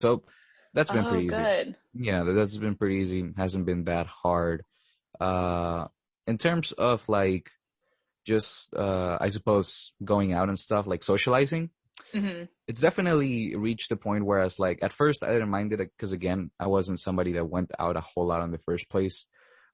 So that's been Oh, pretty easy. good. Yeah, that's been pretty easy. Hasn't been that hard. Uh, in terms of like just I suppose going out and stuff like socializing, Hmm. it's definitely reached the point where I was like, at first I didn't mind it because again, I wasn't somebody that went out a whole lot in the first place.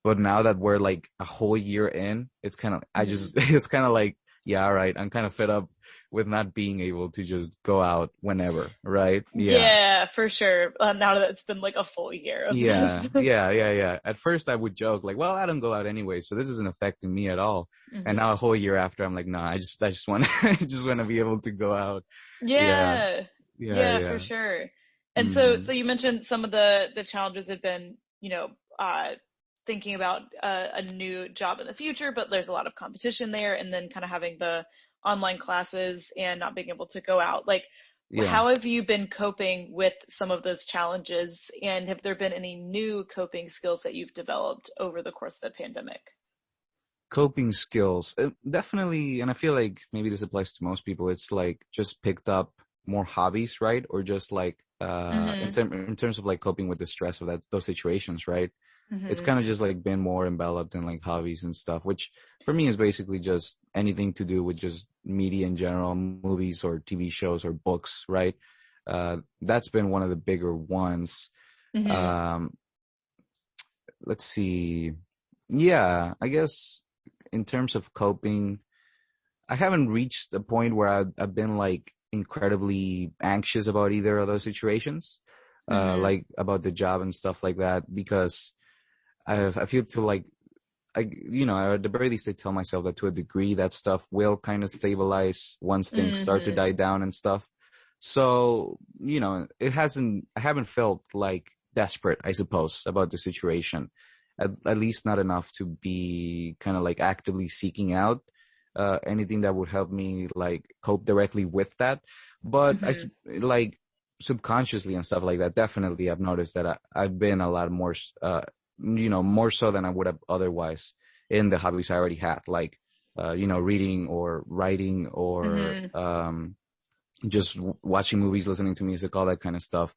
But now that we're like a whole year in, it's kind of, Hmm. it's kind of like, yeah, all right. I'm kind of fed up with not being able to just go out whenever, right? Yeah. Yeah, for sure. Now that it's been like a full year of Yeah, this. yeah, yeah, yeah. At first I would joke like, well, I don't go out anyway, so this isn't affecting me at all. And Hmm. now a whole year after, I'm like, no, I just want, I just want to be able to go out. Yeah, Yeah. yeah, Yeah, for yeah. sure. And so Hmm. so you mentioned some of the challenges have been, thinking about a new job in the future, but there's a lot of competition there, and then kind of having the online classes and not being able to go out. Like, Yeah. how have you been coping with some of those challenges, and have there been any new coping skills that you've developed over the course of the pandemic? Coping skills, definitely. And I feel like maybe this applies to most people. It's like just picked up more hobbies, right? Or just like, Hmm. in terms of like coping with the stress of those situations, right? It's Hmm. kind of just like been more enveloped in like hobbies and stuff, which for me is basically just anything to do with just media in general, movies or TV shows or books, right? That's been one of the bigger ones. Hmm. Um, let's see. Yeah, I guess in terms of coping, I haven't reached the point where I've been like incredibly anxious about either of those situations, Hmm. like about the job and stuff like that, because I feel to like, at the very least, I tell myself that to a degree that stuff will kind of stabilize once things start to Hmm. die down and stuff. So, I haven't felt like desperate, I suppose, about the situation. At least not enough to be kind of like actively seeking out, anything that would help me like cope directly with that. But Hmm. like subconsciously and stuff like that, definitely I've noticed that I've been a lot more, more so than I would have otherwise in the hobbies I already had, like, reading or writing or, Hmm. just watching movies, listening to music, all that kind of stuff.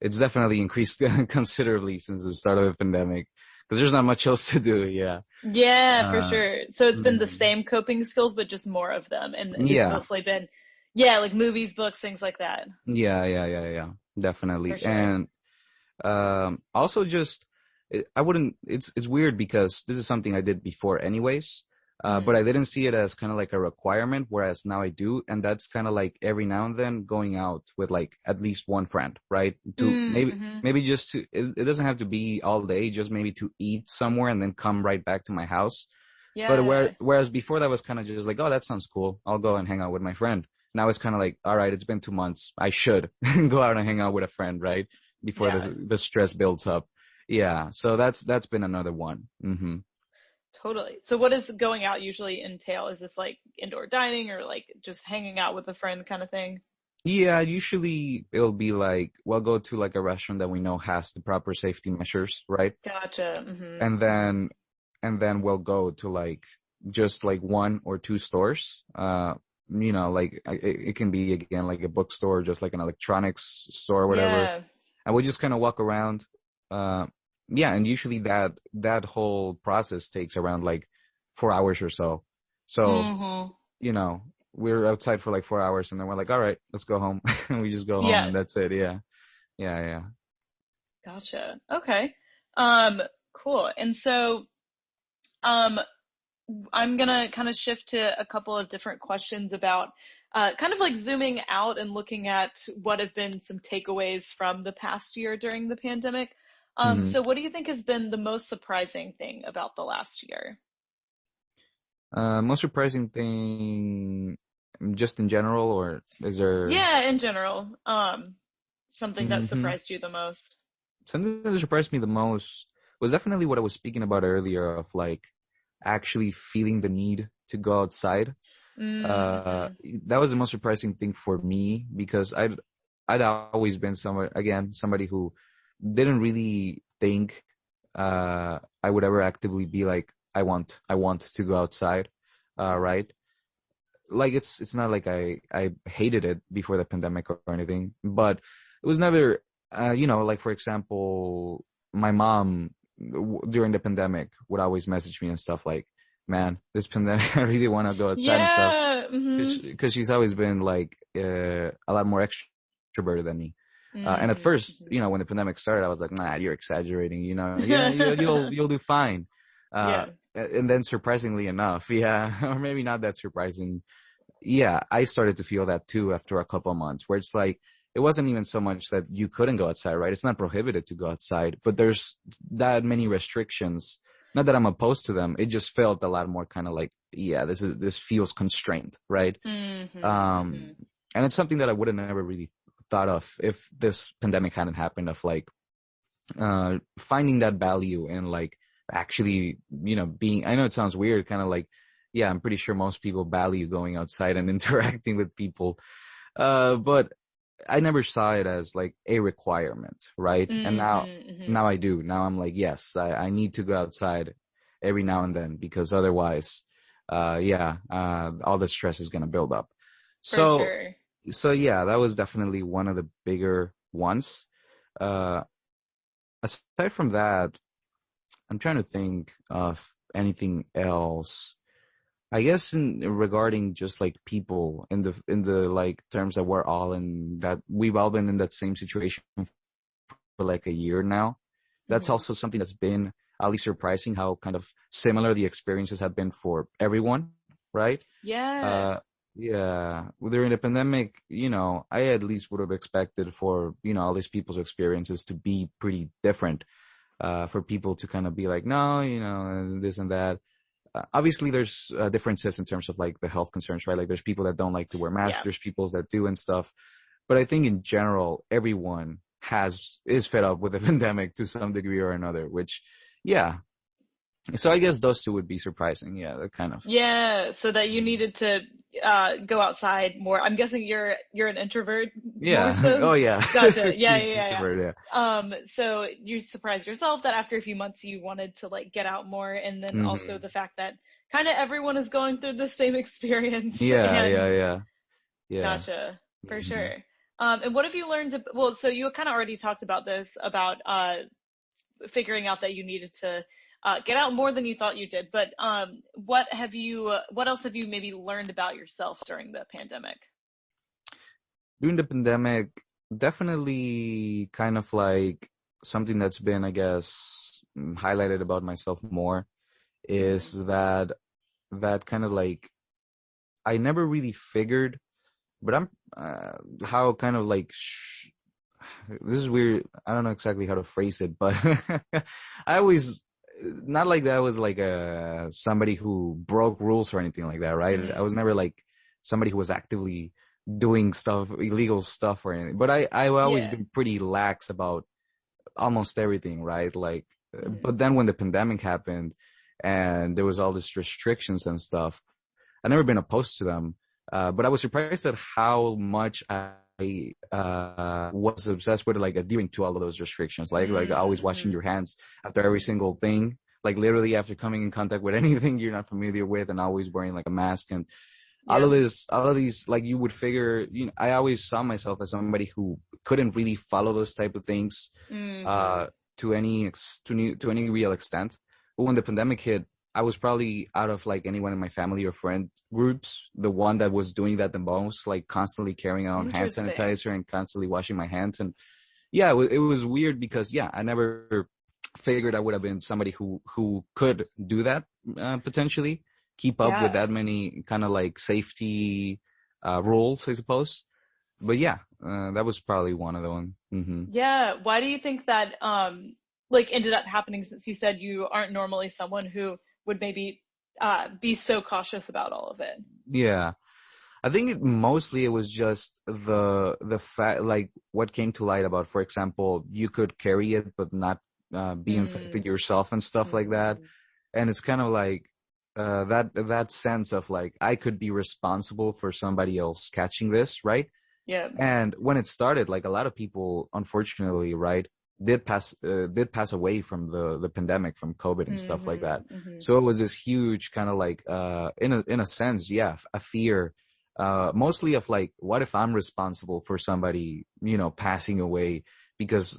It's definitely increased considerably since the start of the pandemic because there's not much else to do. Yeah. Yeah, for Uh, sure. So it's been the mm, same coping skills, but just more of them. And it's yeah. mostly been, yeah, like movies, books, things like that. Yeah. Yeah. Yeah. Yeah. For Definitely. sure. And, also just, I wouldn't, it's weird because this is something I did before anyways. But Hmm. I didn't see it as kind of like a requirement, whereas now I do. And that's kind of like every now and then going out with like at least one friend, right? To Mm-hmm. maybe just to, it doesn't have to be all day, just maybe to eat somewhere and then come right back to my house. But Yeah. whereas before that was kind of just like, oh, that sounds cool. I'll go and hang out with my friend. Now it's kind of like, all right, it's been 2 months. I should go out and hang out with a friend, right? Before Yeah, the stress builds up. Yeah. So that's been another one. totally. So what does going out usually entail? Is this like indoor dining or like just hanging out with a friend kind of thing? Yeah, usually it'll be like we'll go to like a restaurant that we know has the proper safety measures, right? Gotcha. Hmm. And then we'll go to like just like one or two stores. Like it can be again like a bookstore, just like an electronics store or whatever. Yeah. And we just kind of walk around. Uh, yeah, and usually that whole process takes around like 4 hours or so. So, Hmm. you know, we're outside for like 4 hours and then we're like, all right, let's go home. And we just go home Yeah. and that's it. Yeah. Yeah. Yeah. Gotcha. Okay. Um, cool. And so, um, I'm gonna kind of shift to a couple of different questions about kind of like zooming out and looking at what have been some takeaways from the past year during the pandemic. Hmm. So what do you think has been the most surprising thing about the last year? Most surprising thing, just in general, or is there Yeah, in general, something that hmm surprised you the most. something that surprised me the most was definitely what I was speaking about earlier of like actually feeling the need to go outside. Uh, Mm-hmm. that was the most surprising thing for me because I'd always been somebody who didn't really think I would ever actively be like I want to go outside, right? Like it's not like I hated it before the pandemic or anything, but it was never like for example, my mom during the pandemic would always message me and stuff like, man, this pandemic, I really want to go outside and stuff. Yeah. Mm-hmm. Because she's always been like a lot more extroverted than me. And at first, Mm-hmm. when the pandemic started, I was like, nah, you're exaggerating, yeah, you'll do fine. Yeah. And then surprisingly enough, yeah, or maybe not that surprising. Yeah, I started to feel that too after a couple of months where it's like, it wasn't even so much that you couldn't go outside, right? It's not prohibited to go outside, but there's that many restrictions. Not that I'm opposed to them. It just felt a lot more kind of like, yeah, this feels constrained, right? Mm-hmm. Um, Mm-hmm. and it's something that I would have never really thought of if this pandemic hadn't happened, of like, finding that value in like actually, being, I know it sounds weird, kind of like, yeah, I'm pretty sure most people value going outside and interacting with people. But I never saw it as like a requirement, right? And Mm-hmm. Mm-hmm. now I do. Now I'm like, yes, I need to go outside every now and then because otherwise, all the stress is going to build up. For So, sure. yeah, that was definitely one of the bigger ones. Uh, Aside from that, I'm trying to think of anything else. I guess in regarding just like people in the like terms that we've all been in that same situation for like a year now. That's Mm-hmm. also something that's been at least surprising how kind of similar the experiences have been for everyone, right? Yeah. Uh, yeah, during the pandemic, I at least would have expected for, all these people's experiences to be pretty different. For people to kind of be like, no, this and that. Obviously, there's differences in terms of like the health concerns, right? Like there's people that don't like to wear masks, Yeah. there's people that do and stuff. But I think in general, everyone is fed up with the pandemic to some degree or another, which, yeah. So I guess those two would be surprising. Yeah, that kind of. Yeah, so that you needed to go outside more. I'm guessing you're an introvert more Yeah. so. Oh, yeah. Gotcha. Yeah, Huge yeah, yeah, introvert. Yeah. yeah. So you surprised yourself that after a few months you wanted to like get out more, and then also Hmm. the fact that kind of everyone is going through the same experience. Yeah. And Yeah. Yeah. Yeah. gotcha, for Hmm. sure. And what have you learned well, so you kind of already talked about this about figuring out that you needed to get out more than you thought you did. But what else have you maybe learned about yourself during the pandemic? During the pandemic, definitely kind of like something that's been, I guess, highlighted about myself more is Mm-hmm. that kind of like I never really figured, but I'm how kind of like this is weird. I don't know exactly how to phrase it, but I always not like that was like somebody who broke rules or anything like that, right? I Mm-hmm. was never like somebody who was actively doing stuff, illegal stuff or anything. But I've always Yeah. been pretty lax about almost everything, right? Like, Mm-hmm. but then when the pandemic happened and there was all these restrictions and stuff, I've never been opposed to them. But I was surprised at how much I was obsessed with like adhering to all of those restrictions, like always washing Mm-hmm. your hands after every single thing, like literally after coming in contact with anything you're not familiar with, and always wearing like a mask and Yep. all of these, like you would figure, I always saw myself as somebody who couldn't really follow those type of things, Mm-hmm. uh, to any real extent. But when the pandemic hit, I was probably out of like anyone in my family or friend groups, the one that was doing that the most, like constantly carrying on hand Interesting. sanitizer and constantly washing my hands. And yeah, it was weird because yeah, I never figured I would have been somebody who could do that, potentially keep up with Yeah. that many kind of like safety rules, I suppose. But yeah, that was probably one of the ones. Hmm. Yeah. Why do you think that like ended up happening, since you said you aren't normally someone who would maybe be so cautious about all of it? Yeah. I think mostly it was just the fact, like what came to light about, for example, you could carry it but not be infected Mm-hmm. yourself and stuff like that. And it's kind of like that sense of like I could be responsible for somebody else catching this, right? Yeah. And when it started, like a lot of people, unfortunately, right, did pass away from the pandemic, from COVID and stuff like that. Mm-hmm. Mm-hmm. So it was this huge kind of like, in a sense, yeah, a fear, mostly of like, what if I'm responsible for somebody, passing away because